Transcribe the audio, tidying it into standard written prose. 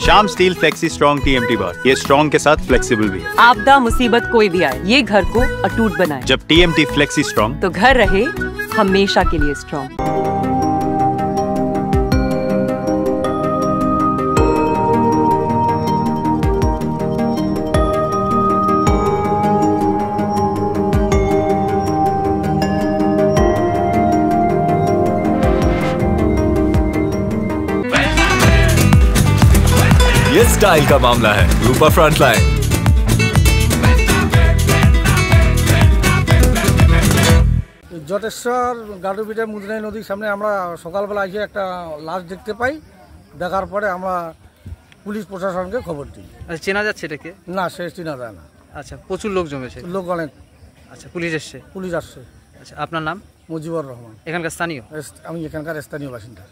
Shyam steel flexi strong TMT बार, ये strong के साथ फ्लेक्सिबल भी है। आपदा मुसीबत कोई भी आए, ये घर को अटूट बनाए। जब TMT फ्लेक्सी स्ट्रॉन्ग, तो घर रहे हमेशा के लिए स्ट्रॉन्ग। ये स्टाइल का मामला है। रूपा फ्रंटलाइन। জটেশ্বর গাডুবিটা মুদ্রাই নদীর সামনে আমরা সকালবেলা এসে একটা লাশ দেখতে পাই। দেখার পরে আমরা পুলিশ প্রশাসনকে খবর দিই। আচ্ছা, চেনা যাচ্ছে এটাকে? না, সে চেনা যায় না। আচ্ছা, প্রচুর লোক জমেছে? লোক অনেক। আচ্ছা, পুলিশ এসছে? পুলিশ আসছে। আচ্ছা, আপনার নাম? মুজিবুর রহমান। এখানকার স্থানীয়? আমি এখানকার স্থানীয় বাসিন্দা।